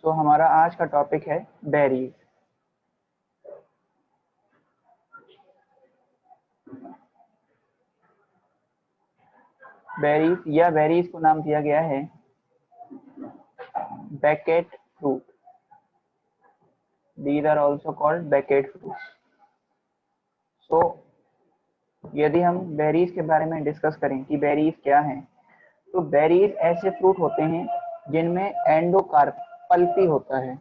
तो हमारा आज का टॉपिक है बेरीज। बेरीज या बेरीज को नाम दिया गया है baccate fruit. These are also called baccate fruit. So यदि हम बेरीज के बारे में डिस्कस करें कि बेरीज क्या हैं, तो बेरीज ऐसे फ्रूट होते हैं जिनमें एंडोकार्प पल्पी होता है।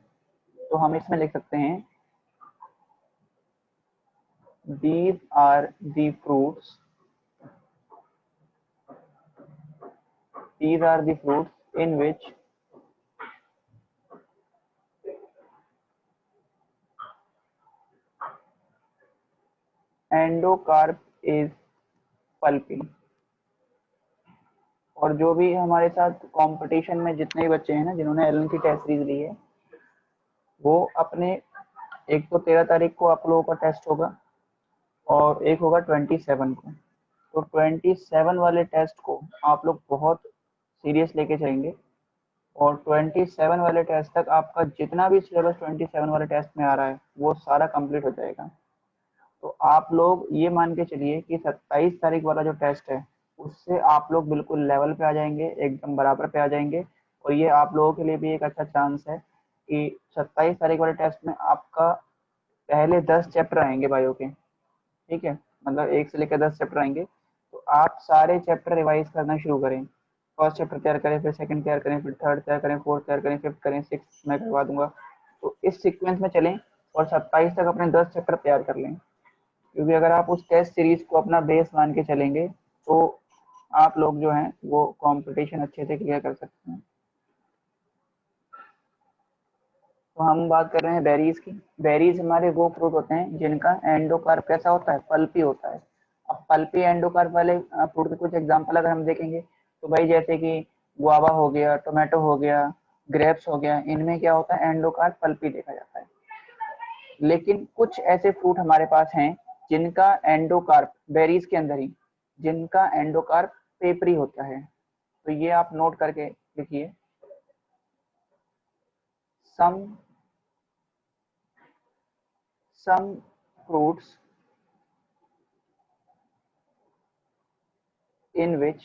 तो हम इसमें लिख सकते हैं These are the fruits. These are the fruits in which endocarp is pulpy. और जो भी हमारे साथ कंपटीशन में जितने भी बच्चे हैं ना जिन्होंने एलन की टेस्ट सीरीज ली है, वो अपने एक तो 13 तारीख को आप लोगों का टेस्ट होगा और एक होगा 27 को। तो 27 वाले टेस्ट को आप लोग बहुत सीरियस लेके चलेंगे और 27 वाले टेस्ट तक आपका जितना भी सिलेबस 27 वाले टेस्ट में आ रहा है वो सारा कंप्लीट हो जाएगा। तो आप लोग ये मान के चलिए कि 27 तारीख वाला जो टेस्ट है उससे आप लोग बिल्कुल लेवल पे आ जाएंगे, एकदम बराबर पे आ जाएंगे। और ये आप लोगों के लिए भी एक अच्छा चांस है कि 27 तारीख वाले टेस्ट में आपका पहले 10 चैप्टर आएंगे बायो के, ठीक है, मतलब 1 से लेकर 10 चैप्टर आएंगे। तो आप सारे चैप्टर रिवाइज करना शुरू करें। फर्स्ट चैप्टर तैयार करें, फिर सेकंड तैयार करें, फिर थर्ड तैयार करें, फोर्थ तैयार करें, फिफ्थ करें, सिक्स मैं करवा दूंगा। तो इस सीक्वेंस में चलें और 27 तक अपने 10 चैप्टर तैयार कर लें, क्योंकि अगर आप उस टेस्ट सीरीज को अपना बेस मान के चलेंगे तो आप लोग जो हैं वो कंपटीशन अच्छे से क्लियर कर सकते हैं। तो हम बात कर रहे हैं बेरीज की। बेरीज हमारे वो फ्रूट होते हैं जिनका एंडोकार्प कैसा होता है, पल्पी होता है। अब पल्पी एंडोकार्प वाले फ्रूट के कुछ एग्जांपल अगर हम देखेंगे तो भाई जैसे कि गुआवा हो गया, टोमेटो हो गया, ग्रेप्स हो गया, इनमें क्या होता है, एंडोकार्प पल्पी देखा जाता है। लेकिन कुछ ऐसे फ्रूट हमारे पास हैं जिनका एंडोकार्प बेरीज के अंदर ही, जिनका एंडोकार्प पेपरी होता है। तो ये आप नोट करके लिखिए, some fruits in which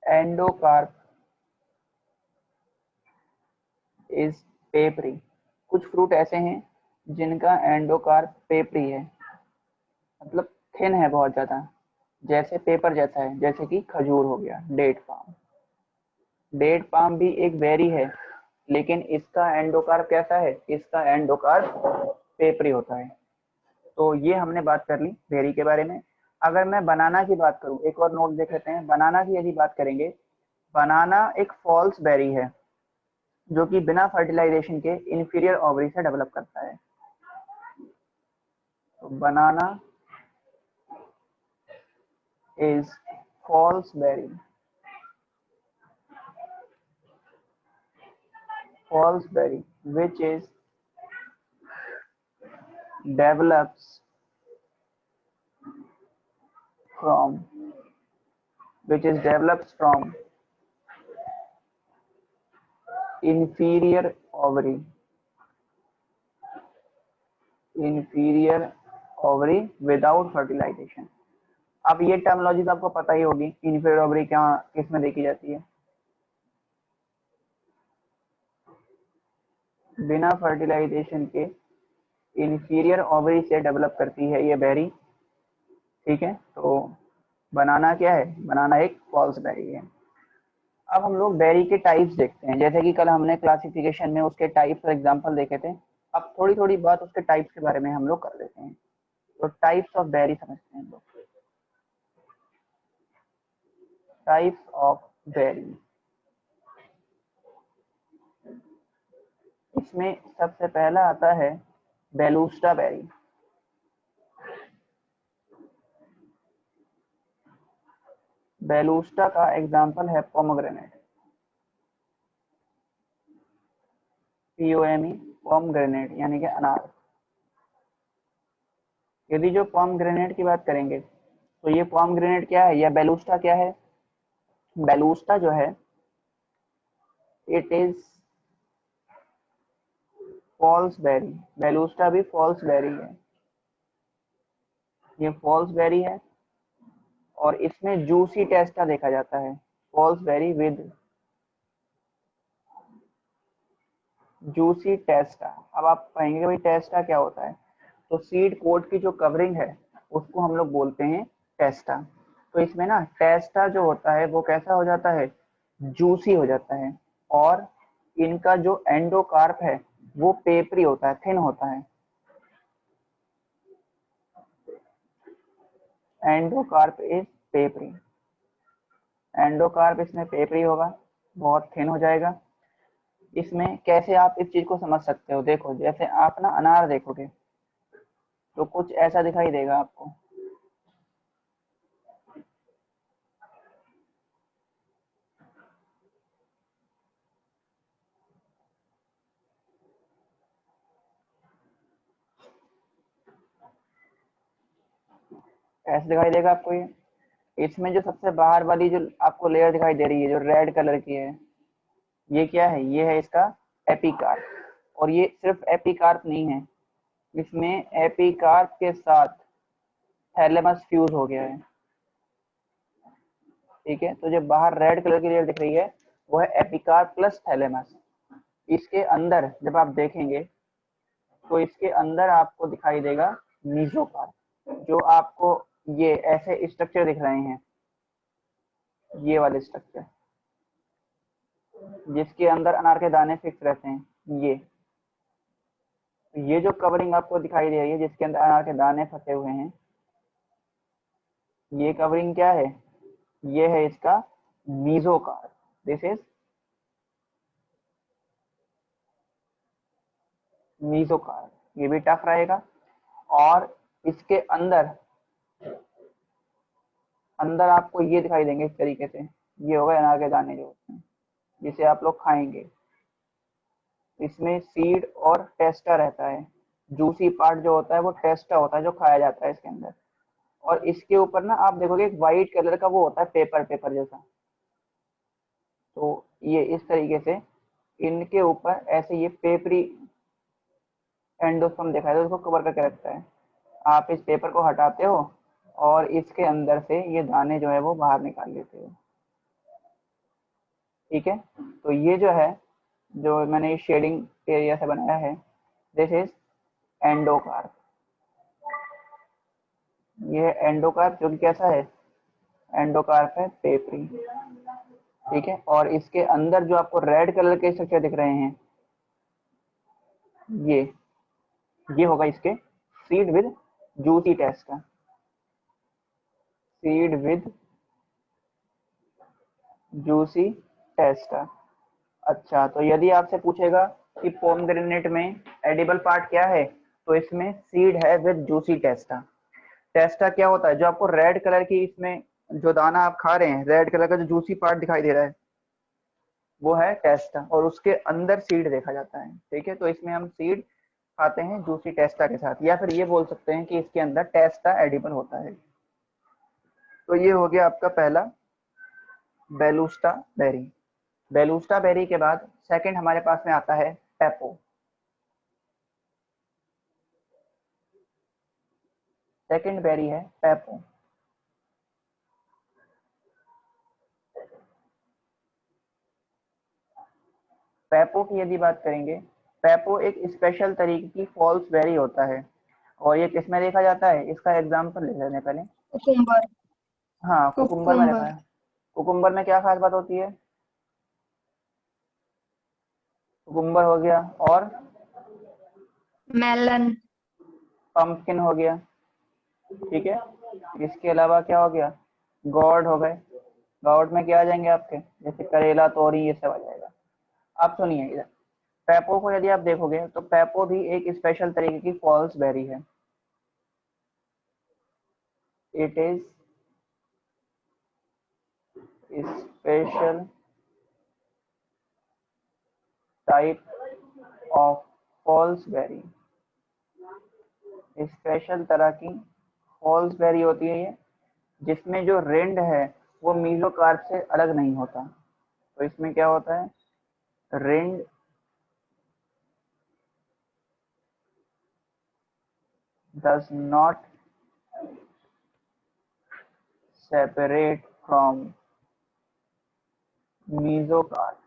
endocarp is papery। कुछ फ्रूट ऐसे हैं जिनका एंडोकार्प पेपरी है, मतलब थिन है बहुत ज्यादा, जैसे पेपर जैसा है, जैसे कि खजूर हो गया, डेट पाम। डेट पाम भी एक बेरी है लेकिन इसका एंडोकार्प कैसा है, इसका एंडोकार्प पेपरी होता है। तो ये हमने बात कर ली बेरी के बारे में। अगर मैं बनाना की बात करूं, एक और नोट देख लेते हैं। बनाना की यदि बात करेंगे, बनाना एक फॉल्स बेरी है जो कि बिना फर्टिलाइजेशन के इंफीरियर ओवरी से डेवलप करता है। तो banana is false berry, false berry which is develops from inferior ovary without fertilization। अब ये टर्मिनोलॉजी तो आपको पता ही होगी, इंफीरियर ओवरी क्या किस में देखी जाती है, बिना फर्टिलाइजेशन के इंफीरियर ओवरी से डेवलप करती है ये बेरी, ठीक है। तो बनाना क्या है, बनाना एक फॉल्स बेरी है। अब हम लोग बेरी के टाइप्स देखते हैं, जैसे कि कल हमने क्लासिफिकेशन में उसके टाइप्स और एग्जांपल देखे थे। अब थोड़ी थोड़ी बात उसके टाइप्स के बारे में हम लोग कर लेते हैं। तो टाइप्स ऑफ बेरी समझते हैं हम लोग। टाइप्स ऑफ बेरी, इसमें सबसे पहला आता है बेलूस्टा बेरी। बेलूस्टा का एग्जांपल है पोमग्रेनेट, POME, पोमग्रेनेट यानी कि अनार। यदि जो पोमग्रेनेट की बात करेंगे तो ये पोमग्रेनेट क्या है या बेलूस्टा क्या है, बेलूस्टा जो है इट इज फॉल्स बेरी। बेलूस्टा भी फॉल्स बेरी है, ये फॉल्स बेरी है और इसमें जूसी टेस्टा देखा जाता है। False berry with juicy टेस्टा। अब आप कहेंगे कि भाई टेस्टा क्या होता है, तो सीड कोट की जो कवरिंग है उसको हम लोग बोलते हैं टेस्टा। तो इसमें ना टेस्टा जो होता है वो कैसा हो जाता है, जूसी हो जाता है। और इनका जो एंडोकार्प है वो पेपरी होता है, थिन होता है। एंडोकार्प इज पेपरी, एंडोकार्प इसमें पेपरी होगा, बहुत थिन हो जाएगा। इसमें कैसे आप इस चीज को समझ सकते हो, देखो जैसे आप ना अनार देखोगे तो कुछ ऐसा दिखाई देगा आपको। ऐसे दिखाई देगा आपको ये। इसमें जो सबसे बाहर वाली जो आपको लेयर दिखाई दे रही है जो रेड कलर की है, ये क्या है, ये है इसका एपिकार्प। और ये सिर्फ एपिकार्प नहीं है, इसमें एपिकार्प के साथ थैलेमस फ्यूज हो गया है। ठीक है, तो जो बाहर रेड कलर की लेयर दिख रही है वो है एपिकार्प प्लस थैलेमस। इसके अंदर जब आप देखेंगे तो इसके अंदर आपको दिखाई देगा मीजोकार्प। जो आपको ये ऐसे स्ट्रक्चर दिख रहे हैं, ये वाले स्ट्रक्चर जिसके अंदर अनार के दाने फिक्स रहते हैं, ये जो कवरिंग आपको दिखाई दे रही है जिसके अंदर अनार के दाने फंसे हुए हैं, ये कवरिंग क्या है, ये है इसका मीजोकार्प। This is mesocarp. ये भी टफ रहेगा। और इसके अंदर अंदर आपको ये दिखाई देंगे इस तरीके से, ये होगा अनार के दाने जो होते हैं जिसे आप लोग खाएंगे। इसमें सीड और टेस्टा रहता है, जूसी पार्ट जो होता है वो टेस्टा होता है जो खाया जाता है इसके अंदर। और इसके ऊपर ना आप देखोगे एक वाइट कलर का वो होता है पेपर पेपर जैसा। तो ये इस तरीके से इनके ऊपर ऐसे ये पेपरी एंडोस्पर्म दिखाई दे उसको कवर करके रखता है। आप इस पेपर को हटाते हो और इसके अंदर से ये दाने जो है वो बाहर निकाल लेते हो। ठीक है, तो ये जो है जो मैंने शेडिंग एरिया से बनाया है, दिस इज एंडोकार्प। ये एंडोकार्प जो कि कैसा है, एंडोकार्प है पेपरी। ठीक है, और इसके अंदर जो आपको रेड कलर के स्ट्रक्चर दिख रहे हैं, ये ये होगा इसके सीड विद जूसी टेस्ट का, सीड विद जूसी टेस्ट का। अच्छा, तो यदि आपसे पूछेगा कि पोमग्रेनेट में एडिबल पार्ट क्या है, तो इसमें सीड है विद जूसी टेस्टा। टेस्टा क्या होता है, जो आपको रेड कलर की इसमें जो दाना आप खा रहे हैं, रेड कलर का जो जूसी पार्ट दिखाई दे रहा है वो है टेस्टा, और उसके अंदर सीड देखा जाता है। ठीक है, तो इसमें हम सीड खाते हैं जूसी टेस्टा के साथ, या फिर ये बोल सकते हैं कि इसके अंदर टेस्टा एडिबल होता है। तो ये हो गया आपका पहला बेलूस्टा बेरी। बेलूस्टा बेरी के बाद सेकंड हमारे पास में आता है पेपो। सेकंड बेरी है पेपो। पेपो की यदि बात करेंगे, पेपो एक स्पेशल तरीके की फॉल्स बेरी होता है। और ये किसमें देखा जाता है, इसका एग्जांपल ले लेने पहले। कुकुम्बर। हाँ, कुकुम्बर में देखा कुकुम्बर। है। कुकुम्बर में क्या खास बात होती है, कुकुम्बर हो गया, और मेलन। पंपकिन हो गया। ठीक है, इसके अलावा क्या हो गया, गॉड हो गए। गॉड में क्या आ जाएंगे आपके, जैसे करेला तोरी ये सब आ जाएगा। आप सुनिए इधर, पेपो को यदि आप देखोगे तो पेपो भी एक स्पेशल तरीके की फॉल्स बेरी है। It is special type of false berry. Special तरह की फॉल्स बेरी होती है ये, जिसमें जो रिंड है वो मीजोकार्प से अलग नहीं होता। तो इसमें क्या होता है, rind does not separate from mesocarp।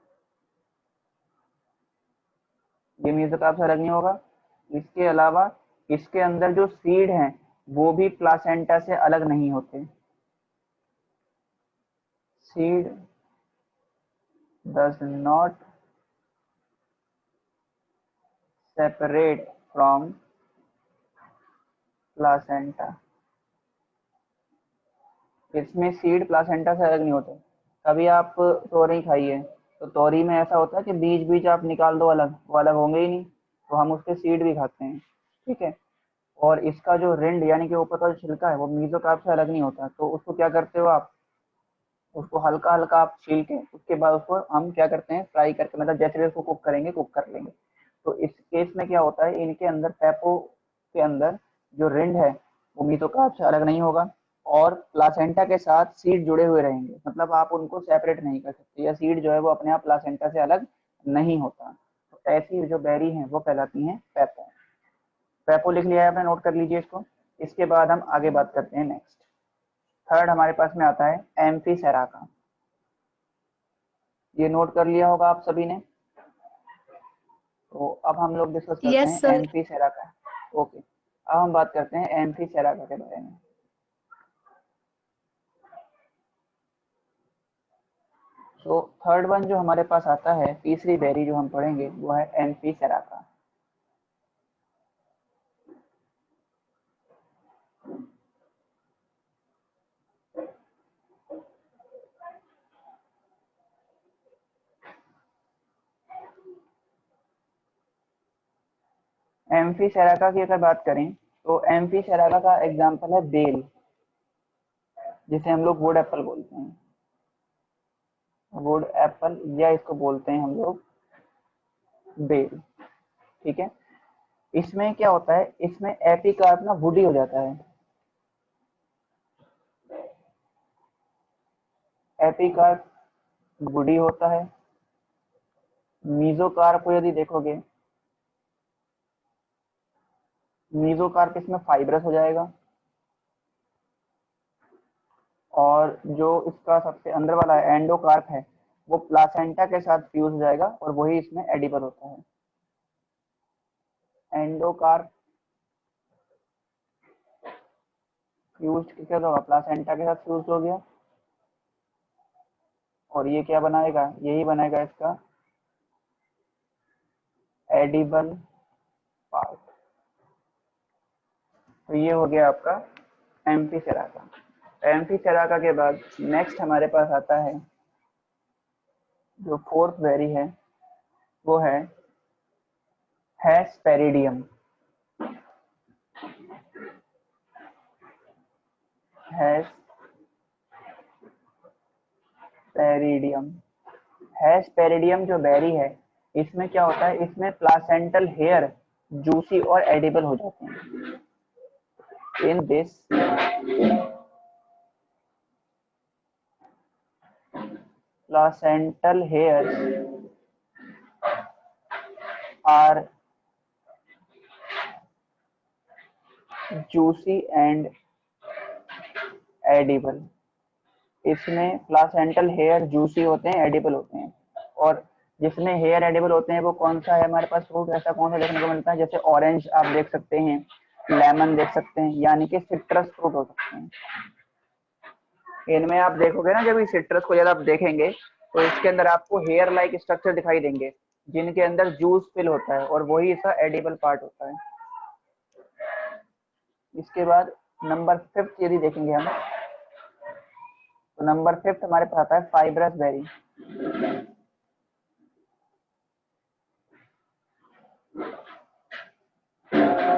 ये mesocarp से अलग नहीं होगा। इसके अलावा इसके अंदर जो सीड हैं वो भी प्लासेंटा से अलग नहीं होते। Seed does not separate from placenta. इसमें सीड प्लासेंटा से अलग नहीं होते। कभी आप तोरी खाइए तो तोरी में ऐसा होता है कि बीज बीज आप निकाल दो अलग, वो अलग होंगे ही नहीं, तो हम उसके सीड भी खाते हैं, ठीक है। और इसका जो रिंड यानी कि ऊपर का जो छिलका है वो मेसोकार्प से अलग नहीं होता, तो उसको क्या करते हो आप, उसको हल्का हल्का आप छील के उसके बाद उसको हम क्या करते हैं फ्राई करके, मतलब जैसे भी उसको कुक करेंगे कुक कर लेंगे। तो इस केस में क्या होता है, इनके अंदर पैपो के अंदर जो रिंड है वो मेसोकार्प से अलग नहीं होगा और प्लासेंटा के साथ सीड जुड़े हुए रहेंगे, मतलब आप उनको सेपरेट नहीं कर सकते, या सीड जो है वो अपने आप प्लासेंटा से अलग नहीं होता। तो ऐसी जो बेरी हैं वो कहलाती हैं पैपो। पैपो लिख लिया है आपने, नोट कर लीजिए इसको। इसके बाद हम आगे बात करते हैं नेक्स्ट। थर्ड हमारे पास में आता है एम्फीसेरा का। ये नोट कर लिया होगा आप सभी ने। तो अब हम लोग डिस्कस करते यस हैं सर। एम्फीसेरा का। ओके, अब हम बात करते हैं एम्फीसेरा का के बारे में। तो थर्ड वन जो हमारे पास आता है, तीसरी बेरी जो हम पढ़ेंगे वो है एम्फीसेरा का। एम्फीसेरा की अगर बात करें तो एम्फीसेरा का एग्जाम्पल है बेल, जिसे हम लोग वुड एप्पल बोलते हैं, वुड एप्पल, या इसको बोलते हैं हम लोग बेल, ठीक है। इसमें क्या होता है, इसमें एपिकार्प ना वुडी हो जाता है। एपिकार्प वुडी होता है। मीजोकार्प को यदि देखोगे, मीजोकार्प इसमें फाइब्रस हो जाएगा, और जो इसका सबसे अंदर वाला एंडोकार्प है वो प्लासेंटा के साथ फ्यूज हो जाएगा और वही इसमें एडिबल होता है। एंडोकार्प फ्यूज क्या होगा, प्लासेंटा के साथ फ्यूज हो गया, और ये क्या बनाएगा, यही बनाएगा इसका एडिबल पार्ट। तो ये हो गया आपका एम्फीसेराका। एम्फीसेराका के बाद नेक्स्ट हमारे पास आता है जो फोर्थ बेरी है वो है हेस्पेरिडियम। हेस्पेरिडियम, हेस्पेरिडियम जो बेरी है इसमें क्या होता है, इसमें प्लासेंटल हेयर जूसी और एडिबल हो जाते हैं। In this placental hairs are juicy and edible। इसमें प्लासेंटल हेयर जूसी होते हैं, एडिबल होते हैं। और जिसमें हेयर एडिबल होते हैं वो कौन सा है हमारे पास फ्रूट, ऐसा कौन सा देखने को मिलता है, जैसे ऑरेंज आप देख सकते हैं, लेमन देख सकते हैं, यानी कि सिट्रस फ्रूट हो सकते हैं। इनमें आप देखोगे ना, जब इस सिट्रस को जब आप देखेंगे तो इसके अंदर आपको हेयर लाइक स्ट्रक्चर दिखाई देंगे जिनके अंदर जूस फिल होता है और वही इसका एडिबल पार्ट होता है। इसके बाद नंबर फिफ्थ यदि देखेंगे हम, तो नंबर फिफ्थ हमारे पास आता है fibrous berry.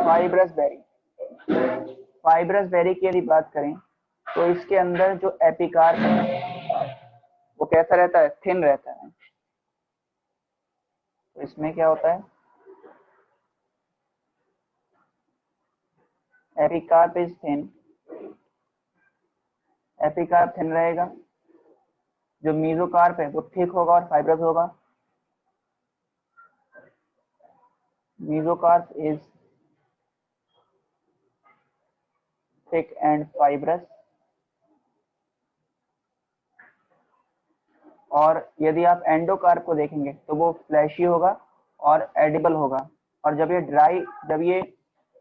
Fibrous berry, fibrous berry की यदि बात करें तो इसके अंदर जो एपिकार्प है वो कैसा रहता है, थिन रहता है। तो इसमें क्या होता है, epicarp is thin, epicarp thin रहेगा, जो मीजोकार्प है वो थिक होगा और फाइब्रस होगा। mesocarp is thick and fibrous, और यदि आप एंडोकार्प को देखेंगे तो वो फ्लैशी होगा और एडिबल होगा, और जब ये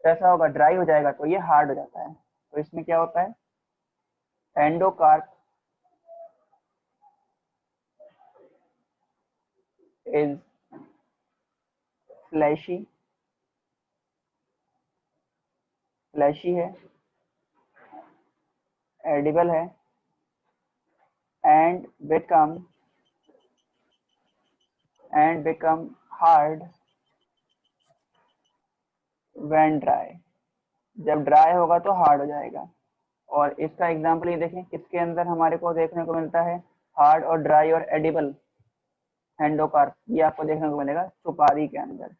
कैसा होगा, ड्राई हो जाएगा तो ये हार्ड हो जाता है। तो इसमें क्या होता है, एंडोकार्प इज फ्लैशी है, एडिबल है, and become hard when dry. जब ड्राई होगा तो हार्ड हो जाएगा। और इसका एग्जांपल ये देखें, किसके अंदर हमारे को देखने को मिलता है, हार्ड और ड्राई और एडिबल एंडोकार्प, ये आपको देखने को मिलेगा सुपारी के अंदर,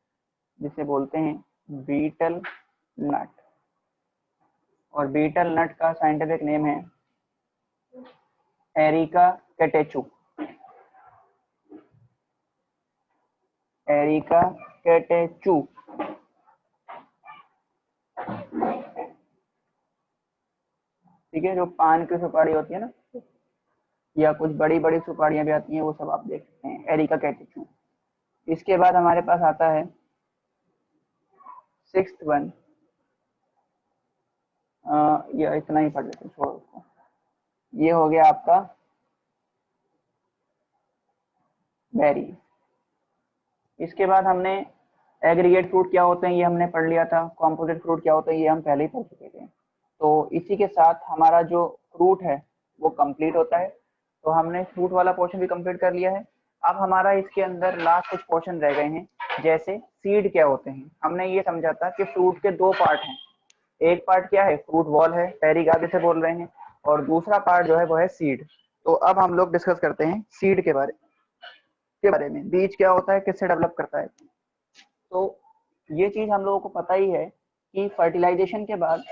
जिसे बोलते हैं बीटल नट। और बीटल नट का साइंटिफिक नेम है एरिका कैटेचू। Areca catechu. ठीक है, जो पान की सुपारी होती है ना, या कुछ बड़ी बड़ी सुपारियां भी आती हैं, वो सब आप देख सकते हैं, एरिका कैटेचू। इसके बाद हमारे पास आता है सिक्स्थ वन, ये इतना ही पढ़ लेते, छोड़ो उसको। ये हो गया आपका बेरी। इसके बाद हमने एग्रीगेट फ्रूट क्या होते हैं ये हमने पढ़ लिया था, कॉम्पोजिट फ्रूट क्या होते हैं ये हम पहले ही पढ़ चुके थे। तो इसी के साथ हमारा जो फ्रूट है वो कंप्लीट होता है। तो हमने फ्रूट वाला पोर्शन भी कंप्लीट कर लिया है। अब हमारा इसके अंदर लास्ट कुछ पोर्शन रह गए हैं, जैसे सीड क्या होते हैं। हमने ये समझा था कि फ्रूट के दो पार्ट हैं, एक पार्ट क्या है, फ्रूट बॉल है, पैरिक आगे से बोल रहे हैं, और दूसरा पार्ट जो है वो है सीड। तो अब हम लोग डिस्कस करते हैं सीड के बारे में। बीज क्या होता है, किससे डेवलप करता है। तो ये चीज हम लोगों को पता ही है कि फर्टिलाइजेशन के बाद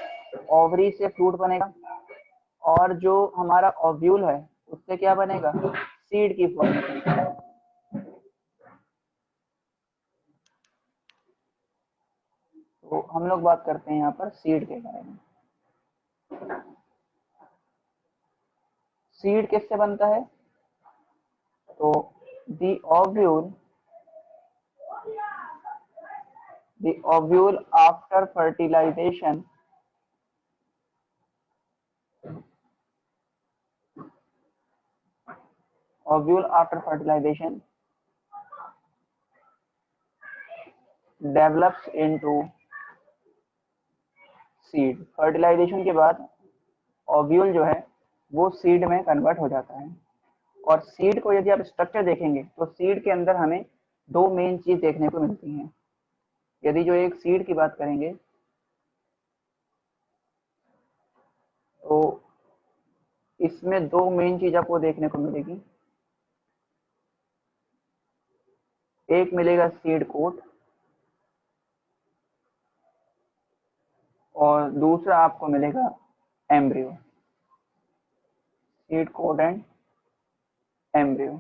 ओवरी से फ्रूट बनेगा, और जो हमारा ओव्यूल है उससे क्या बनेगा, सीड की फॉर्मेशन। तो हम लोग बात करते हैं यहाँ पर सीड के बारे में। सीड किससे बनता है, तो the ovule after fertilization develops into seed. Fertilization के बाद ओव्यूल जो है वो सीड में कन्वर्ट हो जाता है। और सीड को यदि आप स्ट्रक्चर देखेंगे तो सीड के अंदर हमें दो मेन चीज देखने को मिलती हैं। यदि जो एक सीड की बात करेंगे तो इसमें दो मेन चीज आपको देखने को मिलेगी। एक मिलेगा सीड कोट, और दूसरा आपको मिलेगा embryo. Seed coat and embryo.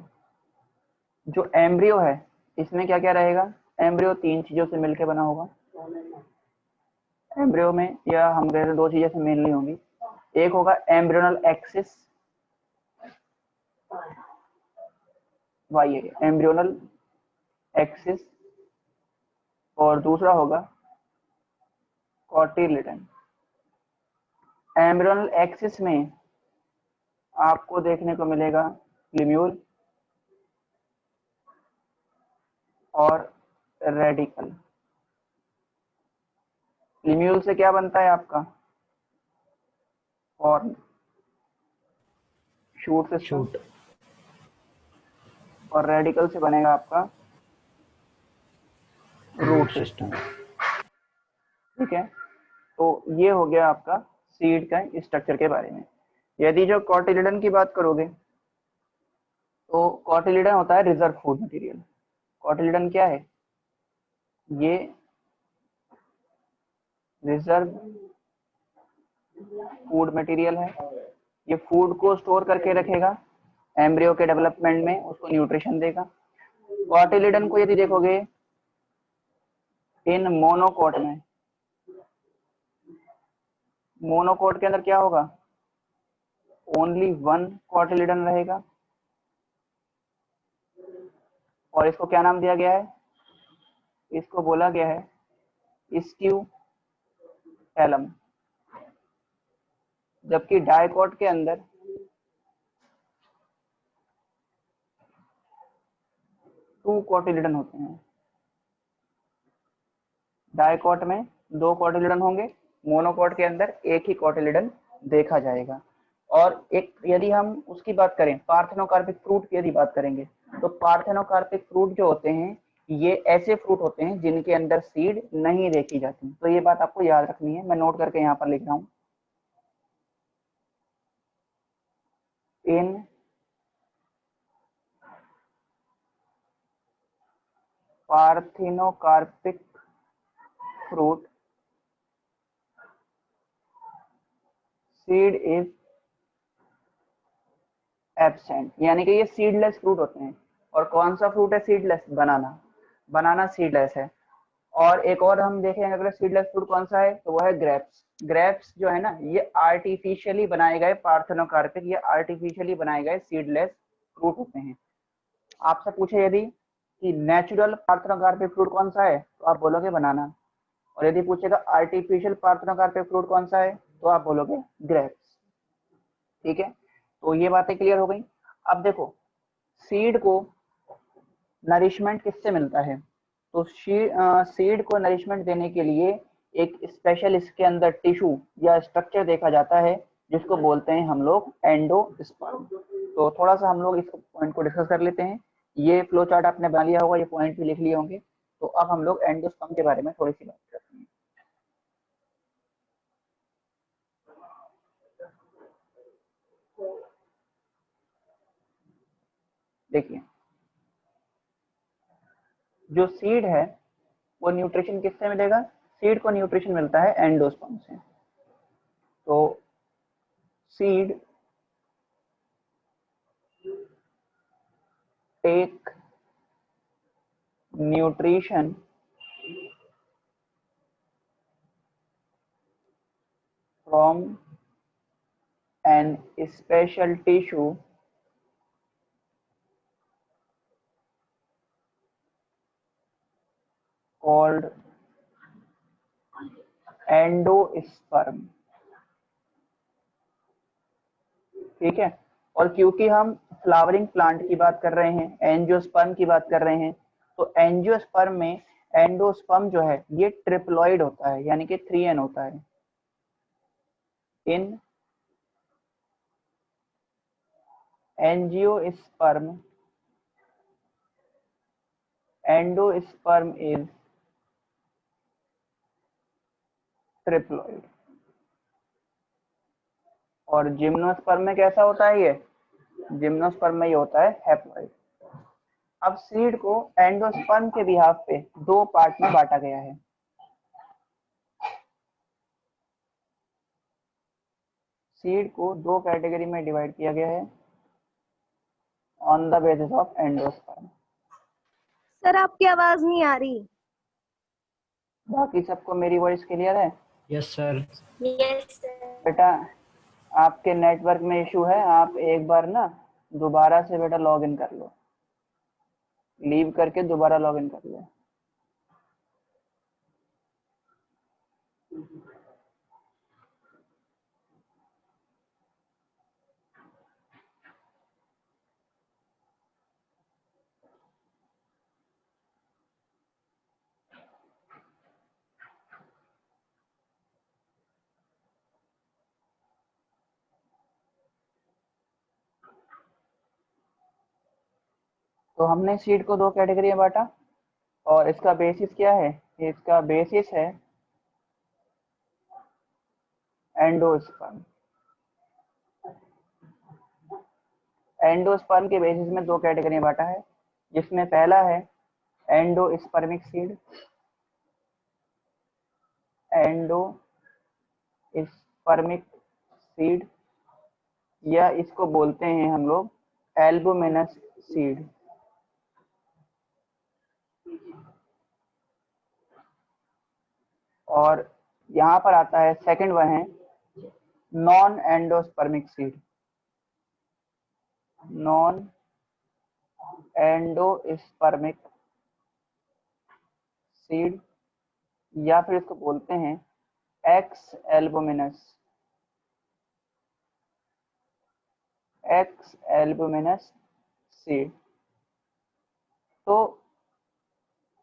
जो एम्ब्रियो है इसमें क्या क्या रहेगा, एम्ब्रियो तीन चीजों से मिलकर बना होगा। एम्ब्रियो में, या हम कहते हैं दो चीजें से मेनली होंगी, एक होगा एम्ब्रियोनल एक्सिस, वाई एम्ब्रियोनल एक्सिस, और दूसरा होगा कॉटिलिडन। एम्ब्रियोनल एक्सिस में आपको देखने को मिलेगा लिम्यूल और रेडिकल। लिम्यूल से क्या बनता है आपका, फॉर्म, शूट सिस्टम, और रेडिकल से बनेगा आपका रूट सिस्टम। ठीक है, तो ये हो गया आपका सीड का स्ट्रक्चर के बारे में। यदि जो कॉटिलिडन की बात करोगे तो कॉटिलिडन होता है रिजर्व फूड मटेरियल। कॉटिलिडन क्या है, ये रिजर्व फूड मटेरियल है। ये फूड को स्टोर करके रखेगा, एम्ब्रियो के डेवलपमेंट में उसको न्यूट्रिशन देगा। कॉटिलिडन को यदि देखोगे इन मोनोकोट में, मोनोकोट के अंदर क्या होगा, ओनली वन कॉटिलिडन रहेगा, और इसको क्या नाम दिया गया है, इसको बोला गया है स्क्यूटेलम। जबकि डाइकोट के अंदर टू कॉटिलिडन होते हैं, डाइकोट में दो कॉटिलिडन होंगे, मोनोकोट के अंदर एक ही कॉटिलिडन देखा जाएगा। और एक यदि हम उसकी बात करें, पार्थेनोकार्पिक फ्रूट की यदि बात करेंगे, तो पार्थेनोकार्पिक फ्रूट जो होते हैं ये ऐसे फ्रूट होते हैं जिनके अंदर सीड नहीं देखी जाती। तो ये बात आपको याद रखनी है, मैं नोट करके यहाँ पर लिख रहा हूँ। In parthenocarpic fruit seed is absent, यानी कि ये सीडलेस फ्रूट होते हैं। और कौन सा फ्रूट है सीडलेस, बनाना, बनाना सीडलेस है। और एक और हम देखेंगे अगर सीडलेस फ्रूट कौन सा है, तो वो है ग्रेप्स। ग्रेप्स जो है ना ये आर्टिफिशियली बनाए गए पार्थेनोकार्पिक, ये आर्टिफिशियली बनाए गए सीडलेस फ्रूट होते हैं। आपसे पूछे यदि कि नेचुरल पार्थेनोकार्पिक फ्रूट कौन सा है, तो आप बोलोगे बनाना। और यदि पूछेगा आर्टिफिशियल पार्थेनोकार्पिक फ्रूट कौन सा है, तो आप बोलोगे ग्रेप्स। ठीक है, तो ये बातें क्लियर हो गई। अब देखो सीड को नरिशमेंट किससे मिलता है, तो सीड को नरिशमेंट देने के लिए एक स्पेशल इसके अंदर टिश्यू या स्ट्रक्चर देखा जाता है जिसको बोलते हैं हम लोग एंडोस्पर्म। तो थोड़ा सा हम लोग इस पॉइंट को डिस्कस कर लेते हैं। ये फ्लो चार्ट आपने बना लिया होगा, ये पॉइंट भी लिख लिए होंगे। तो अब हम लोग एंडोस्पर्म के बारे में थोड़ी सी बात करते हैं। देखिए जो सीड है वो न्यूट्रिशन किससे मिलेगा, सीड को न्यूट्रिशन मिलता है एंडोस्पर्म से। तो seed take nutrition from an special tissue called endosperm. ठीक है, और क्योंकि हम फ्लावरिंग प्लांट की बात कर रहे हैं, एंजियोस्पर्म की बात कर रहे हैं, तो एंजियोस्पर्म में एंडोस्पर्म जो है ये ट्रिप्लॉइड होता है, यानी कि 3n होता है। इन एंजियोस्पर्म एंडोस्पर्म इज ट्रिप्लॉइड। और जिम्नोस्पर्म में कैसा होता है, ये जिम्नोस्पर्म में ये होता है हैप्लॉइड। अब सीड को एंडोस्पर्म के बिहाफ पे दो पार्ट में बांटा गया है। सीड को दो कैटेगरी में डिवाइड किया गया है on the basis of endosperm. Sir आपकी आवाज नहीं आ रही। बाकी सबको मेरी वॉइस क्लियर है? Yes sir. Yes sir. बेटा आपके नेटवर्क में इशू है, आप एक बार ना दोबारा से बेटा लॉग इन कर लो, लीव करके दोबारा लॉग इन कर लो। तो हमने सीड को दो कैटेगरी में बांटा, और इसका बेसिस क्या है, इसका बेसिस है एंडोस्पर्म। एंडोस्पर्म के बेसिस में दो कैटेगरी में बांटा है, जिसमें पहला है एंडोस्पर्मिक सीड, एंडोस्पर्मिक सीड, या इसको बोलते हैं हम लोग एल्बुमिनस सीड। और यहाँ पर आता है सेकंड वन है non endospermic seed. Non endospermic seed या फिर इसको बोलते हैं x albuminous. X albuminous seed. तो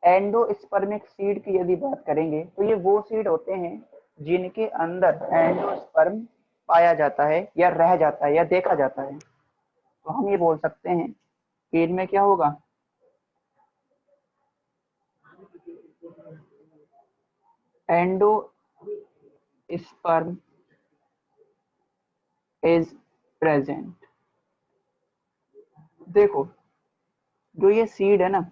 एंडोस्पर्मिक सीड की यदि बात करेंगे तो ये वो सीड होते हैं जिनके अंदर एंडोस्पर्म पाया जाता है या रह जाता है या देखा जाता है। तो हम ये बोल सकते हैं कि इनमें क्या होगा, एंडोस्पर्म इज प्रेजेंट। देखो जो ये सीड है ना,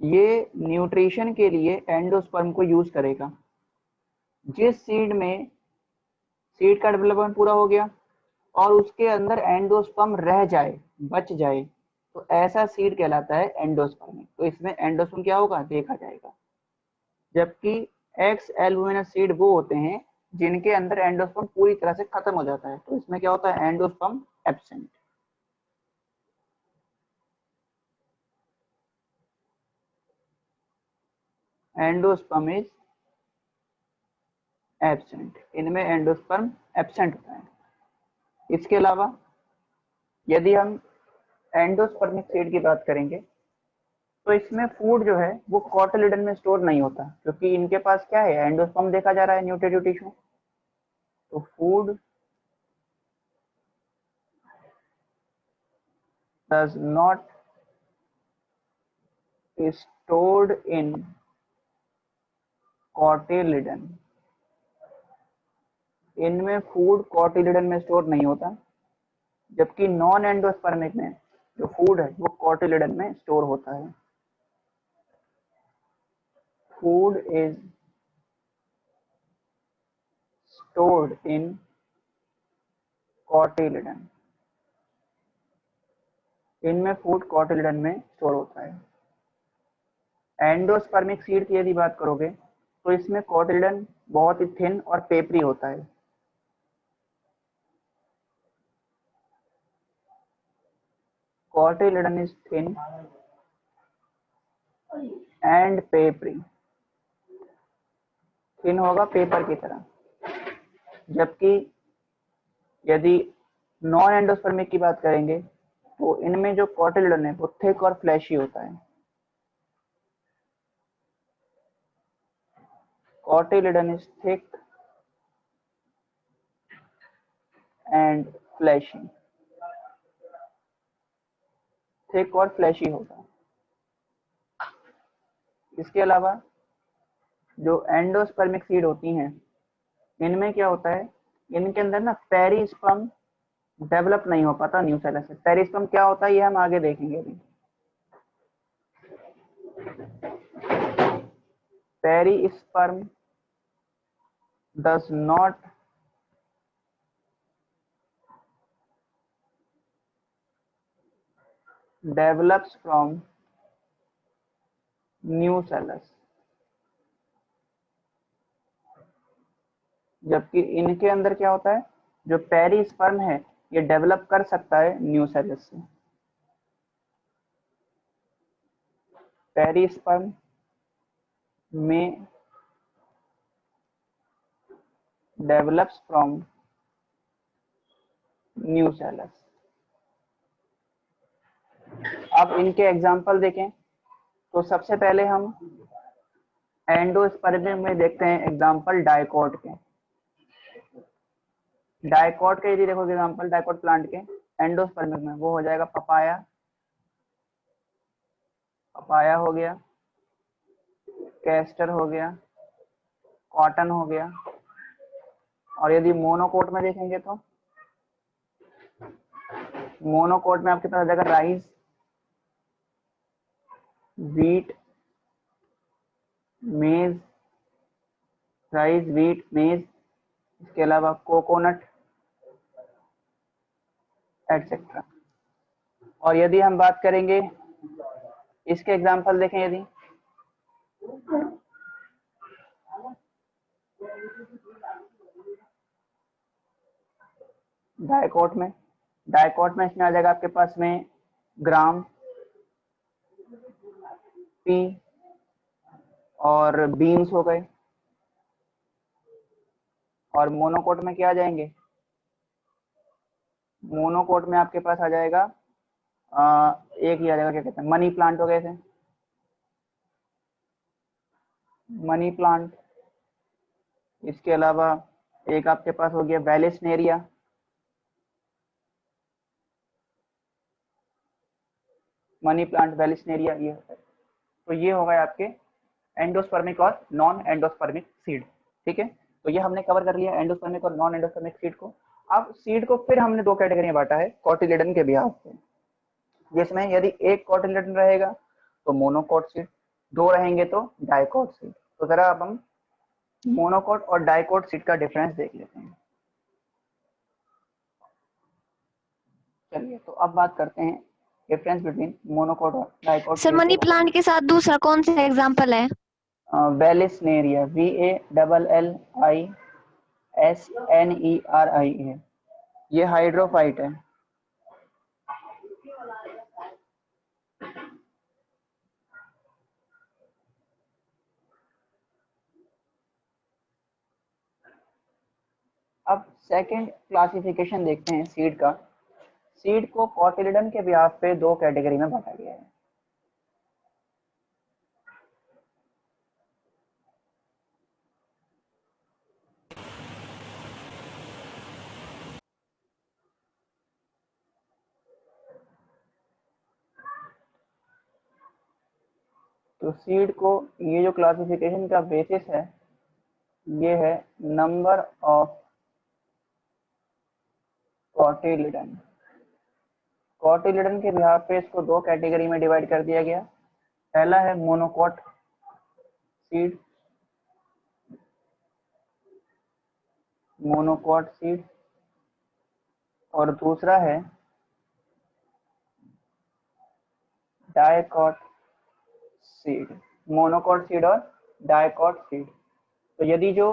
ये न्यूट्रिशन के लिए एंडोस्पर्म को यूज करेगा। जिस सीड में सीड का डेवलपमेंट पूरा हो गया और उसके अंदर एंडोस्पर्म रह जाए, बच जाए, तो ऐसा सीड कहलाता है एंडोस्पर्मिक। तो इसमें एंडोस्पर्म क्या होगा, देखा जाएगा। जबकि एक्स एल्बुमिनस सीड वो होते हैं जिनके अंदर एंडोस्पर्म पूरी तरह से खत्म हो जाता है। तो इसमें क्या होता है, endosperm absent. Endosperm is absent. इनमें एंडोस्पर्म एब्सेंट होता है। इसके अलावा यदि हम एंडोस्पर्मिक सीड की बात करेंगे तो इसमें फूड जो है वो कॉटिलिडन में स्टोर नहीं होता, क्योंकि इनके पास क्या है, एंडोस्पर्म देखा जा रहा है, न्यूट्रिटिव टिश्यू। तो food does not stored in cotyledon। इनमें फूड कॉटिलिडन में स्टोर नहीं होता, जबकि नॉन एंडोस्पर्मिक में जो फूड है वो कॉटिलिडन में स्टोर होता है। Food is stored in cotyledon. इनमें फूड कॉटिलिडन में स्टोर होता है। एंडोस्पर्मिक सीड की यदि बात करोगे तो इसमें कॉटिलिडन बहुत ही थिन और पेपरी होता है। Cotyledon is thin and peppery. Thin होगा पेपर की तरह। जबकि यदि नॉन एंडोस्पर्मिक की बात करेंगे तो इनमें जो कॉटिलिडन है वो थिक और फ्लैशी होता है। Cotyledon is thick and fleshy. Thick और फ्लैशी होगा। इसके अलावा जो एंडोस्पर्मिक सीड होती हैं इनमें क्या होता है, इनके अंदर ना पेरिस्पर्म डेवलप नहीं हो पाता न्यूसेलस से। पेरिस्पर्म क्या होता है ये हम आगे देखेंगे अभी। Perisperm does not develops from nucellus. जबकि इनके अंदर क्या होता है, जो पेरिस्पर्म है ये डेवलप कर सकता है न्यूसेलस से। पेरिस्पर्म में डेवलप्स फ्रॉम न्यूसेलस। अब इनके एग्जाम्पल देखें तो सबसे पहले हम एंडोस्पर्मिक में देखते हैं एग्जाम्पल डाइकोट के। डाइकोट के यदि देखो एग्जाम्पल डाइकोट प्लांट के एंडोस्पर्मिक में, वो हो जाएगा पपाया। पपाया हो गया, कैस्टर हो गया, कॉटन हो गया। और यदि मोनोकोट में देखेंगे तो मोनोकोट में आपके पास आ जाएगा राइस, व्हीट, मेज, राइस, व्हीट, मेज, इसके अलावा कोकोनट एटसेट्रा। और यदि हम बात करेंगे इसके एग्जाम्पल देखें, यदि डाइकोट में इसमें आ जाएगा आपके पास में ग्राम, पी और बीन्स हो गए। और मोनोकोट में क्या आ जाएंगे, मोनोकोट में आपके पास आ जाएगा एक ही आ जाएगा, क्या कहते हैं, मनी प्लांट हो गए थे, मनी प्लांट। इसके अलावा एक आपके पास हो गया वेलिस्नेरिया, मनी प्लांट वेलिस्नेरिया, ये होता है। तो ये हो गए आपके एंडोस्पर्मिक और नॉन एंडोस्पर्मिक सीड। ठीक है, तो ये हमने कवर कर लिया एंडोस्पर्मिक और नॉन एंडोस्पर्मिक सीड को। अब सीड को फिर हमने दो कैटेगरी में बांटा है कॉटिलिडन के बिहाफ पे, जिसमें यदि एक कॉटिलिडन रहेगा तो मोनोकोट सीड, दो रहेंगे तो डाइकोट सीड। तो जरा अब हम मोनोकोट और डाइकोट सीड का डिफरेंस देख लेते हैं। चलिए, तो अब बात करते हैं डिफरेंस बिटवीन मोनोकोट और डाइकोट सर सीड मनी के। प्लांट के साथ दूसरा कौन सा एग्जांपल है? वेलिस्नेरिया, VALLISNERIA, ये हाइड्रोफाइट है। अब सेकंड क्लासिफिकेशन देखते हैं सीड का। सीड को कॉटिलिडन के बिहाफ पे दो कैटेगरी में बांटा गया है। तो सीड को, ये जो क्लासिफिकेशन का बेसिस है ये है नंबर ऑफ कॉटिलिडन। कॉटिलिडन के बिहाफ पे इसको दो कैटेगरी में डिवाइड कर दिया गया। पहला है मोनोकोट सीड, मोनोकोट सीड, और दूसरा है डाइकोट सीड, मोनोकोट सीड और डाइकोट सीड। तो यदि जो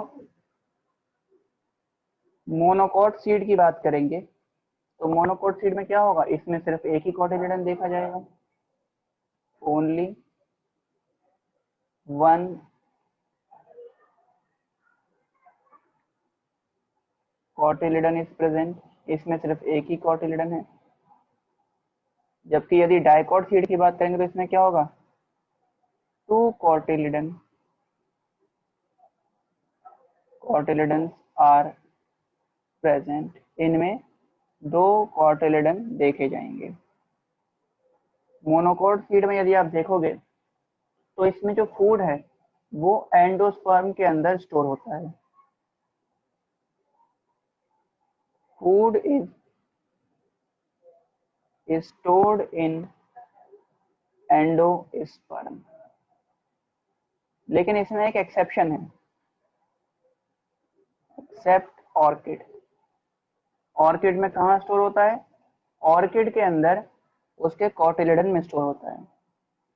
मोनोकोट सीड की बात करेंगे तो मोनोकोट सीड में क्या होगा, इसमें सिर्फ एक ही कॉटिलिडन देखा जाएगा, only one cotyledon is present, इसमें सिर्फ एक ही कॉटिलिडन है। जबकि यदि डाइकोट सीड की बात करेंगे तो इसमें क्या होगा, two cotyledon, cotyledons are present, इनमें दो कॉटिलिडन देखे जाएंगे। मोनोकोट सीड में यदि आप देखोगे तो इसमें जो फूड है वो एंडोस्पर्म के अंदर स्टोर होता है। Food is stored in endosperm. लेकिन इसमें एक एक्सेप्शन है, एक्सेप्ट ऑर्किड। ऑर्किड में कहाँ स्टोर होता है, ऑर्किड के अंदर उसके कॉटिलिडन में स्टोर होता है।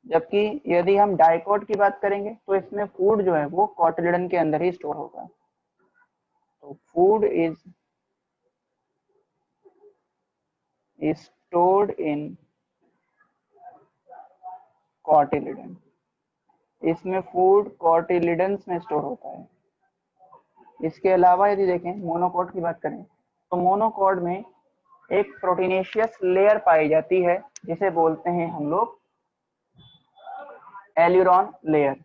जबकि यदि हम डाइकोट की बात करेंगे तो इसमें फूड जो है वो कॉटिलिडन के अंदर ही स्टोर होगा। तो food is stored in cotyledon, इसमें फूड कॉटिलिडन्स में स्टोर होता है। इसके अलावा यदि देखें मोनोकोट की बात करें तो मोनोकोट में एक प्रोटीनेशियस लेयर पाई जाती है जिसे बोलते हैं हम लोग aleurone layer.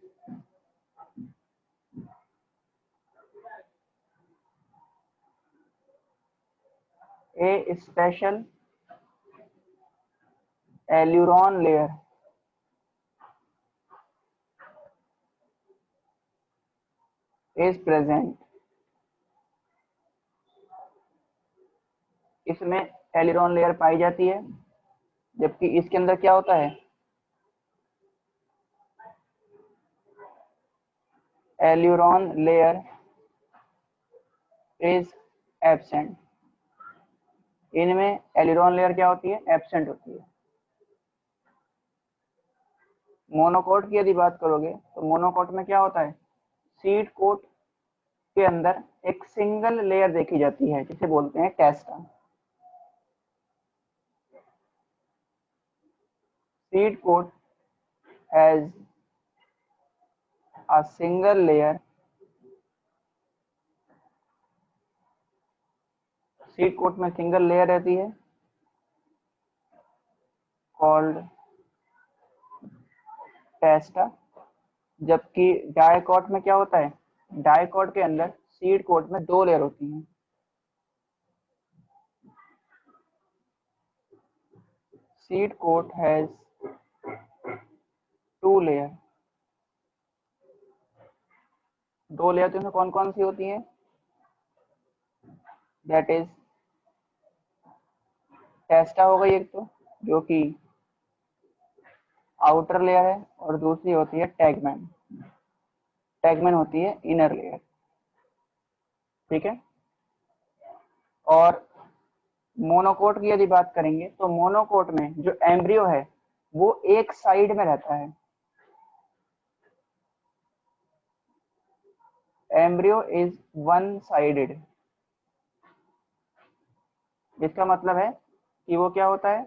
A special aleurone layer is present. इसमें एल्यूरॉन लेयर पाई जाती है, जबकि इसके अंदर क्या होता है, एल्यूरॉन लेयर इज एब्सेंट। इनमें एल्यूरॉन लेयर क्या होती है, एब्सेंट होती है। मोनोकोट की यदि बात करोगे तो मोनोकोट में क्या होता है, सीड कोट के अंदर एक सिंगल लेयर देखी जाती है जिसे बोलते हैं testa. Seed coat has a single layer, seed coat में सिंगल लेयर रहती है कॉल्ड टेस्टा, जबकि डाइकोट में क्या होता है, डाइकोट के अंदर सीड कोट में 2 लेयर होती हैं। Seed coat has 2 layer, 2 layer तो कौन कौन सी होती है, दैट इज टेस्टा हो गई एक तो, जो कि आउटर लेयर है, और दूसरी होती है टैगमैन, टैगमैन होती है इनर लेयर, ठीक है। और मोनोकोट की यदि बात करेंगे तो मोनोकोट में जो एम्ब्रियो है वो एक साइड में रहता है, एम्ब्रियो इज वन साइडेड, इसका मतलब है कि वो क्या होता है,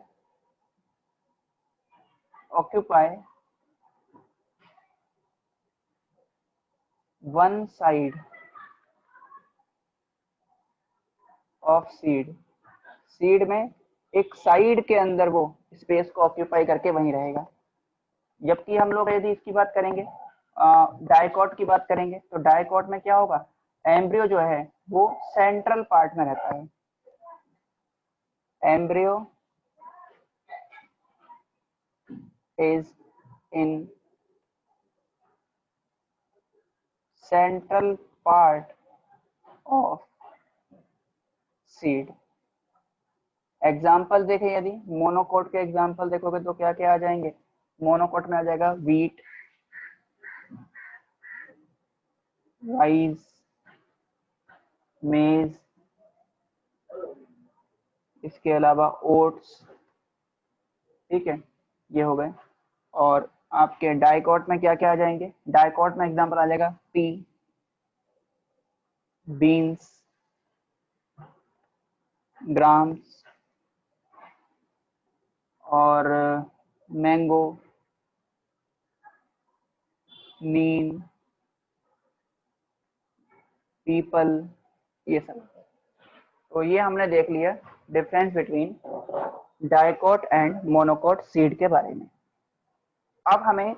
occupy one side of seed, seed में एक साइड के अंदर वो स्पेस को ऑक्यूपाई करके वहीं रहेगा। जबकि हम लोग यदि इसकी बात करेंगे, डाइकोट की बात करेंगे, तो डाइकोट में क्या होगा, एम्ब्रियो जो है वो सेंट्रल पार्ट में रहता है, embryo is in central part of seed। Example देखें, यदि मोनोकोट के एग्जाम्पल देखोगे तो क्या क्या आ जाएंगे, मोनोकोट में आ जाएगा वीट, राइस, मेज, इसके अलावा ओट्स, ठीक है, ये हो गए। और आपके डाइकोट में क्या क्या आ जाएंगे, डाइकोट में एग्जाम्पल आ जाएगा पी, बीन्स, ग्राम्स, और मैंगो, नीम, पीपल, ये सब। तो ये हमने देख लिया difference between dicot and monocot seed के बारे में। अब हमें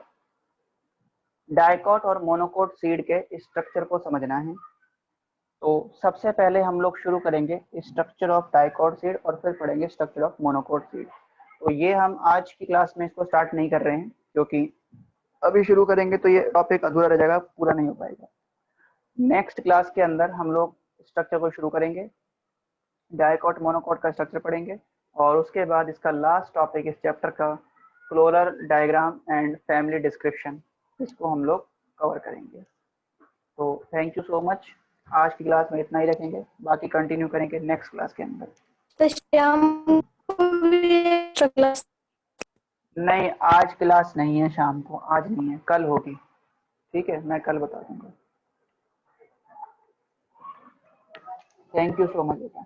डाइकोट और मोनोकोट सीड के स्ट्रक्चर को समझना है। तो सबसे पहले हम लोग शुरू करेंगे स्ट्रक्चर ऑफ डाइकोट सीड और फिर पढ़ेंगे स्ट्रक्चर ऑफ मोनोकोट सीड। तो ये हम आज की क्लास में इसको स्टार्ट नहीं कर रहे हैं, क्योंकि अभी शुरू करेंगे तो ये टॉपिक अधूरा रह जाएगा, पूरा नहीं हो पाएगा। नेक्स्ट क्लास के अंदर हम लोग स्ट्रक्चर को शुरू करेंगे, डाइकोट मोनोकोट का स्ट्रक्चर पढ़ेंगे, और उसके बाद इसका लास्ट टॉपिक इस चैप्टर का chloral diagram and family description, इसको हम लोग कवर करेंगे। तो थैंक यू सो मच, आज की क्लास में इतना ही रखेंगे, बाकी कंटिन्यू करेंगे नेक्स्ट क्लास के अंदर। तो शाम को भी extra class? नहीं, आज क्लास नहीं है शाम को, आज नहीं है, कल होगी, ठीक है, मैं कल बता दूंगा। थैंक यू सो मच बेटा।